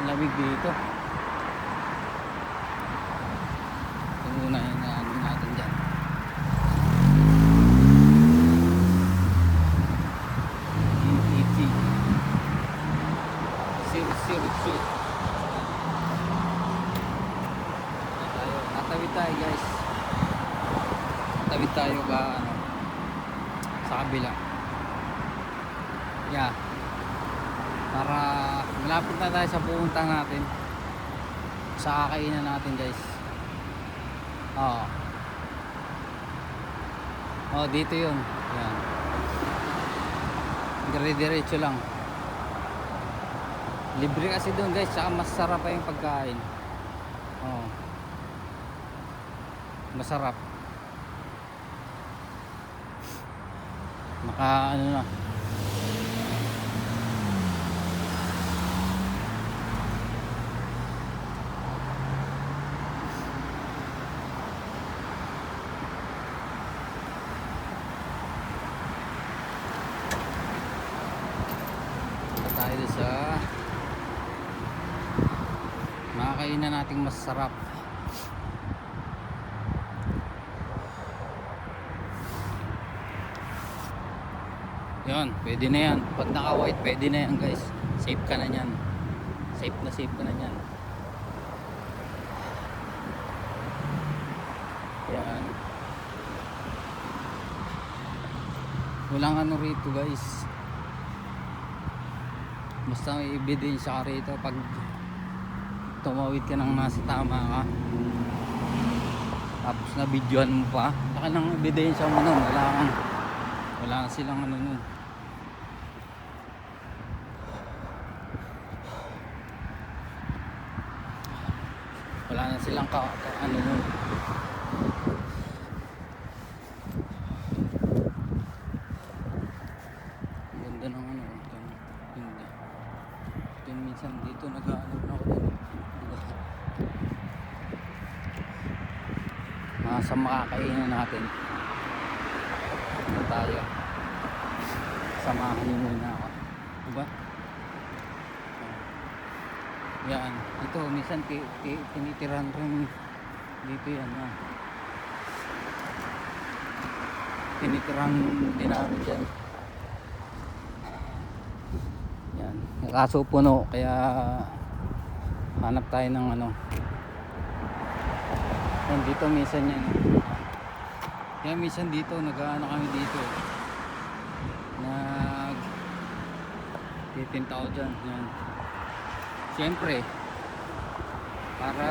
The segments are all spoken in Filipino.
lamig dito. Ito muna yung ano natin dyan. GTT 002. Tatawid tayo guys. Tatawid tayo ba ano, sa kabila. Yeah. Para malapit na tayo sa pupunta natin, sa kakainan natin guys. Dito yun. Yan, dire-diretso lang. Libre kasi doon guys, saka mas sarap pa yung pagkain. Masarap. Maka ano na, tayo sa makakainan nating masarap. Yan, pwede na yan. Pag naka white, pwede na yan guys. Safe ka na yan. Safe ka na yan. Yan. Walang ano rito guys. Basta may ebidensya ka rito pag tumawid ka ng nasa tama ka, tapos na videohan mo pa, baka ng ebidensya mo nun, wala silang ano nun. Wala na silang ano nun. Ganda ng ano, ganda. Then minsan dito nag-aanap na ako din. Sa makakainan natin. Ito tayo. Samahan niyo muna ako. Diba? Yan. Ito, minsan tinitiran rin dito yan. Tinitiran din namin dyan. Yan. Kaso puno, kaya hanap tayo ng ano. Yan, dito minsan yan. Kaya minsan dito, nag-ano kami dito. Titinta ako dyan. Yan. Siyempre, para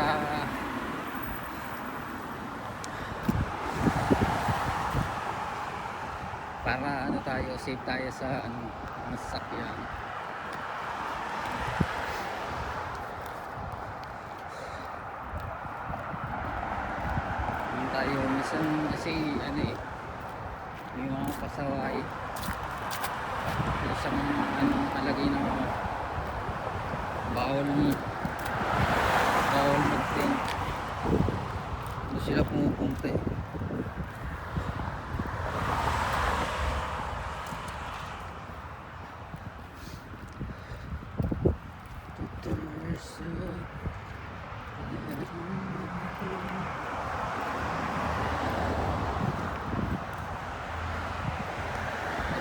ano tayo, safe tayo sa ano, masakyan. Yan tayo, minsan kasi ano may mga pasaway. Isang ano talagay ng bawal mag-paint. Doon sila pumupunta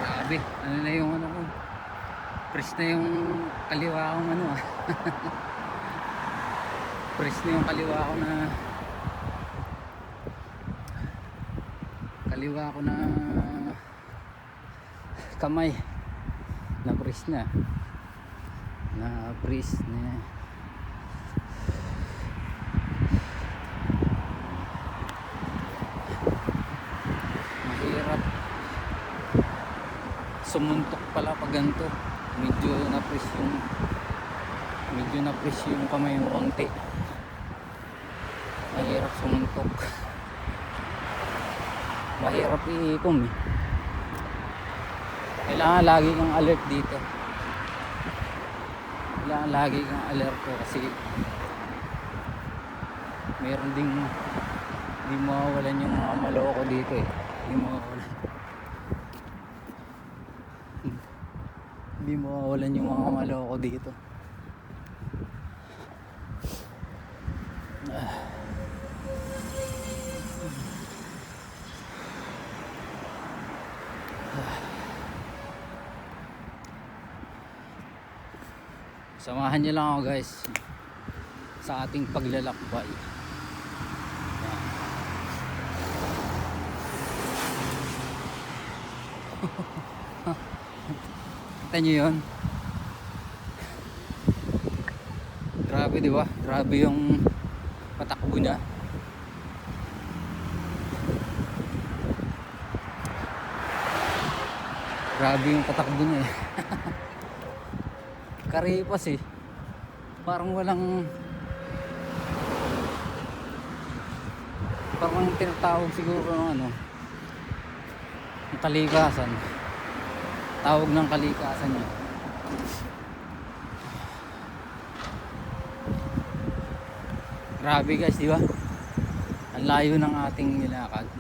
Grabe, ano na yung ano ko, press na yung kaliwa kong ano press na yung kaliwa ko na kamay na press na mahirap sumuntok pala pag ganito. Medyo na-press yung kamay mo konti. Mahirap sumuntok. Mahirap iikom Kailangan lagi kang alert dito. Kailangan lagi kang alert ko kasi meron ding hindi mawawalan yung mga maloko dito Hindi mawawalan yung mga maloko dito. Samahan niyo lang ako guys sa ating paglalakbay. Kita niyo yun? Grabe, di ba? Grabe yung patakbo niya. Grabe yung patakbo niya eh. Karipas eh. Parang tinatawag siguro ng ano, ng kalikasan. Tawag ng kalikasan niya. Grabe guys, di ba? Ang layo ng ating nilakad.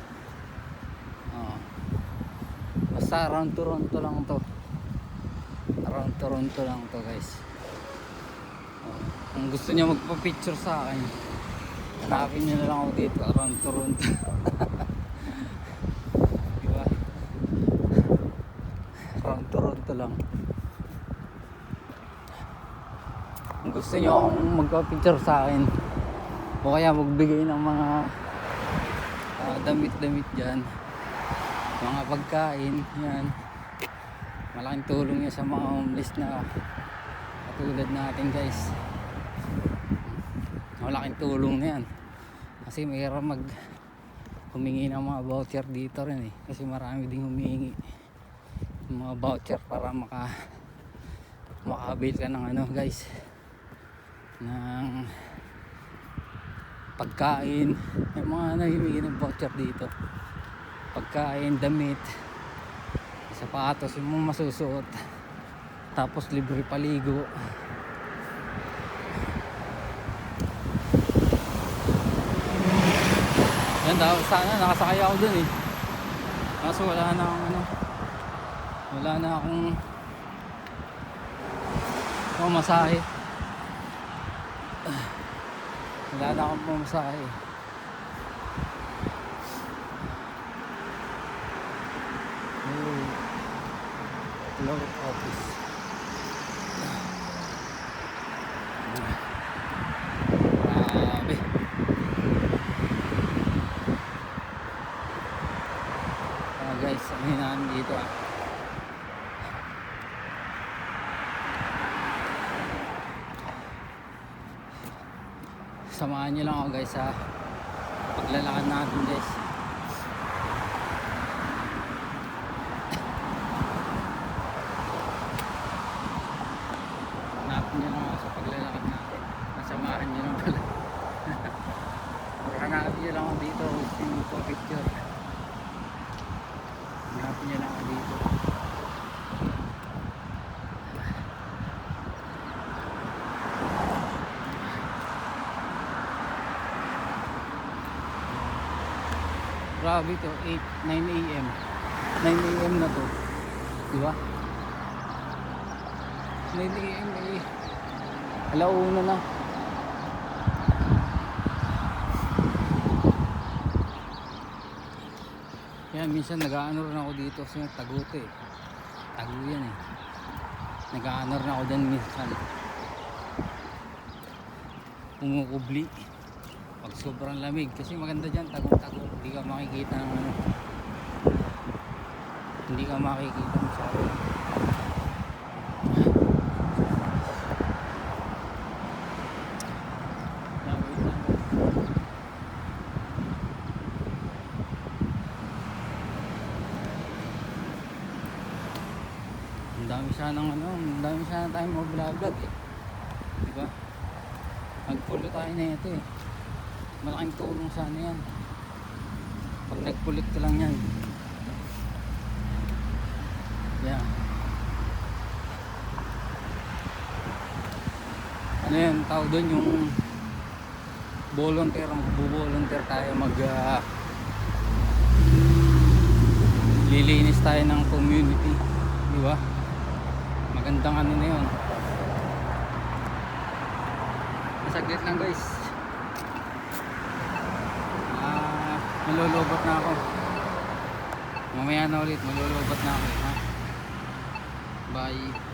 Basta around Toronto lang to. Around Toronto lang to guys. Kung gusto niya magpa-picture sa akin, hanapin niyo na lang ako dito around Toronto. Diba? Around Toronto lang. Kung gusto niyo akong magpa-picture sa akin, o kaya magbigay ng mga damit-damit dyan, mga pagkain, yan, malaking tulong yan sa mga homeless na katulad natin guys. Malaking tulong na yan kasi mahirap humingi ng mga voucher dito rin eh, kasi marami ding humingi ng mga voucher para makabil ka ng ano guys, ng pagkain. Yung mga nahihingi ng voucher dito, pagkain, damit, sapatos yung mga masusuot, tapos libre paligo. Yan daw, sana nakasakay ako dun eh, kaso wala na akong pamasahe. Wala na akong pamasahe. Floor office. Grabe. Guys, sabihin namin dito Samahan nyo lang ako guys sa paglalakad natin guys. Hanapin nyo lang ako sa paglalakad natin. Nasamahan nyo lang pala. Hanapin nyo lang ako dito. Gusto nyo po picture. Hanapin nyo lang ako dito. Grabe to, 9 AM. 9 AM na to. Diba? 9 AM eh. Alauna na. Kaya minsan nag-aanor na ako dito sa Taguto eh. Tagu yan eh. Nag-aanor na ako dyan minsan. Umukubli. Pag sobrang lamig, kasi maganda dyan, tagong-tago, hindi ka makikita ng ano, hindi ka makikita masyado. Ang dami sana tayong mag-vlog eh, diba? Mag-follow tayo na ito eh. Malaking tulong sana yan pag nagpulit ka lang yan. Yeah. Ano yan tawag doon, yung volunteer tayo, lilinis tayo ng community, di ba? Magandang ano na yun. Saglit lang guys, malulobot na ako. Mamaya na ulit, malulobot na ako ha? Bye.